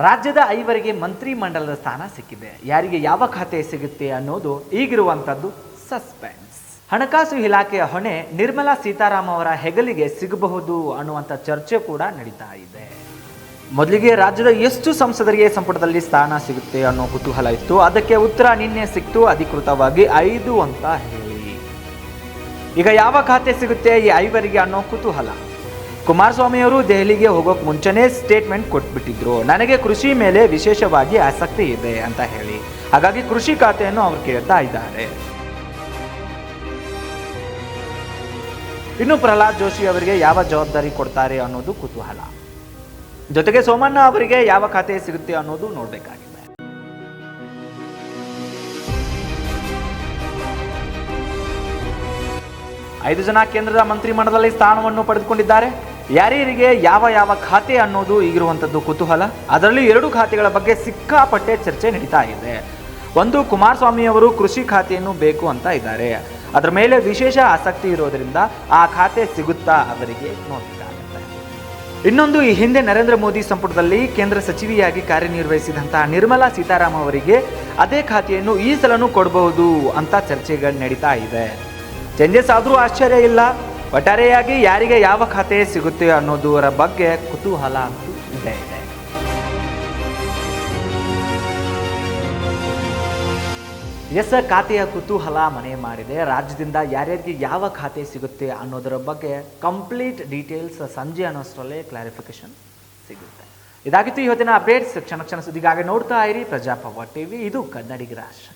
ರಾಜ್ಯದ 5 ಮಂತ್ರಿಮಂಡಲದ ಸ್ಥಾನ ಸಿಕ್ಕಿದೆ. ಯಾರಿಗೆ ಯಾವ ಖಾತೆ ಸಿಗುತ್ತೆ ಅನ್ನೋದು ಈಗಿರುವಂಥದ್ದು ಸಸ್ಪೆನ್ಸ್. ಹಣಕಾಸು ಇಲಾಖೆಯ ಹೊಣೆ ನಿರ್ಮಲಾ ಸೀತಾರಾಮನ್ ಅವರ ಹೆಗಲಿಗೆ ಸಿಗಬಹುದು ಅನ್ನುವಂಥ ಚರ್ಚೆ ಕೂಡ ನಡೀತಾ ಇದೆ. ಮೊದಲಿಗೆ ರಾಜ್ಯದ ಎಷ್ಟು ಸಂಸದರಿಗೆ ಸಂಪುಟದಲ್ಲಿ ಸ್ಥಾನ ಸಿಗುತ್ತೆ ಅನ್ನೋ ಕುತೂಹಲ ಇತ್ತು. ಅದಕ್ಕೆ ಉತ್ತರ ನಿನ್ನೆ ಸಿಕ್ತು, ಅಧಿಕೃತವಾಗಿ 5 ಅಂತ ಹೇಳಿ. ಈಗ ಯಾವ ಖಾತೆ ಸಿಗುತ್ತೆ ಈ 5ರಿಗೆ ಅನ್ನೋ ಕುತೂಹಲ. ಕುಮಾರಸ್ವಾಮಿ ಅವರು ದೆಹಲಿಗೆ ಹೋಗೋಕೆ ಮುಂಚೆನೇ ಸ್ಟೇಟ್ಮೆಂಟ್ ಕೊಟ್ಬಿಟ್ಟಿದ್ರು, ನನಗೆ ಕೃಷಿ ಮೇಲೆ ವಿಶೇಷವಾಗಿ ಆಸಕ್ತಿ ಇದೆ ಅಂತ ಹೇಳಿ. ಹಾಗಾಗಿ ಕೃಷಿ ಖಾತೆಯನ್ನು ಅವರು ಕೇಳ್ತಾ ಇದ್ದಾರೆ. ಇನ್ನು ಪ್ರಹ್ಲಾದ್ ಜೋಶಿ ಅವರಿಗೆ ಯಾವ ಜವಾಬ್ದಾರಿ ಕೊಡ್ತಾರೆ ಅನ್ನೋದು ಕುತೂಹಲ. ಜೊತೆಗೆ ಸೋಮಣ್ಣ ಅವರಿಗೆ ಯಾವ ಖಾತೆ ಸಿಗುತ್ತೆ ಅನ್ನೋದು ನೋಡಬೇಕಾಗಿದೆ. 5 ಜನ ಕೇಂದ್ರದ ಮಂತ್ರಿಮಂಡಲದಲ್ಲಿ ಸ್ಥಾನವನ್ನು ಪಡೆದುಕೊಂಡಿದ್ದಾರೆ. ಯಾರ್ಯಾರಿಗೆ ಯಾವ ಖಾತೆ ಅನ್ನೋದು ಈಗಿರುವಂಥದ್ದು ಕುತೂಹಲ. ಅದರಲ್ಲಿ 2 ಖಾತೆಗಳ ಬಗ್ಗೆ ಸಿಕ್ಕಾಪಟ್ಟೆ ಚರ್ಚೆ ನಡೀತಾ ಇದೆ. ಒಂದು, ಕುಮಾರಸ್ವಾಮಿ ಅವರು ಕೃಷಿ ಖಾತೆಯನ್ನು ಬೇಕು ಅಂತ ಇದ್ದಾರೆ. ಅದರ ಮೇಲೆ ವಿಶೇಷ ಆಸಕ್ತಿ ಇರೋದ್ರಿಂದ ಆ ಖಾತೆ ಸಿಗುತ್ತಾ ಅವರಿಗೆ ನೋಡಬೇಕಾಗುತ್ತೆ. ಇನ್ನೊಂದು, ಈ ಹಿಂದೆ ನರೇಂದ್ರ ಮೋದಿ ಸಂಪುಟದಲ್ಲಿ ಕೇಂದ್ರ ಸಚಿವೆಯಾಗಿ ಕಾರ್ಯನಿರ್ವಹಿಸಿದಂತಹ ನಿರ್ಮಲಾ ಸೀತಾರಾಮನ್ ಅವರಿಗೆ ಅದೇ ಖಾತೆಯನ್ನು ಈ ಸಲನೂ ಕೊಡಬಹುದು ಅಂತ ಚರ್ಚೆಗಳು ನಡೀತಾ ಇದೆ. ಚೇಂಜಸ್ ಆದರೂ ಆಶ್ಚರ್ಯ ಇಲ್ಲ. ಒಟ್ಟಾರೆಯಾಗಿ ಯಾರಿಗೆ ಯಾವ ಖಾತೆ ಸಿಗುತ್ತೆ ಅನ್ನೋದರ ಬಗ್ಗೆ ಕುತೂಹಲ ಅಂತೂ ಇದೆ. ಖಾತೆಯ ಕುತೂಹಲ ಮನೆ ಮಾಡಿದೆ. ರಾಜ್ಯದಿಂದ ಯಾರ್ಯಾರಿಗೆ ಯಾವ ಖಾತೆ ಸಿಗುತ್ತೆ ಅನ್ನೋದರ ಬಗ್ಗೆ ಕಂಪ್ಲೀಟ್ ಡೀಟೇಲ್ಸ್ ಸಂಜೆ ಅನ್ನೋಷ್ಟರಲ್ಲೇ ಕ್ಲಾರಿಫಿಕೇಶನ್ ಸಿಗುತ್ತೆ. ಇದಾಗಿತ್ತು ಇವತ್ತಿನ ಅಪ್ಡೇಟ್ಸ್. ಕ್ಷಣ ಸುದ್ದಿಗಾಗಿ ನೋಡ್ತಾ ಇರಿ ಪ್ರಜಾಪವ ಟಿವಿ. ಇದು ಕನ್ನಡಿಗರ ಆಶೆ.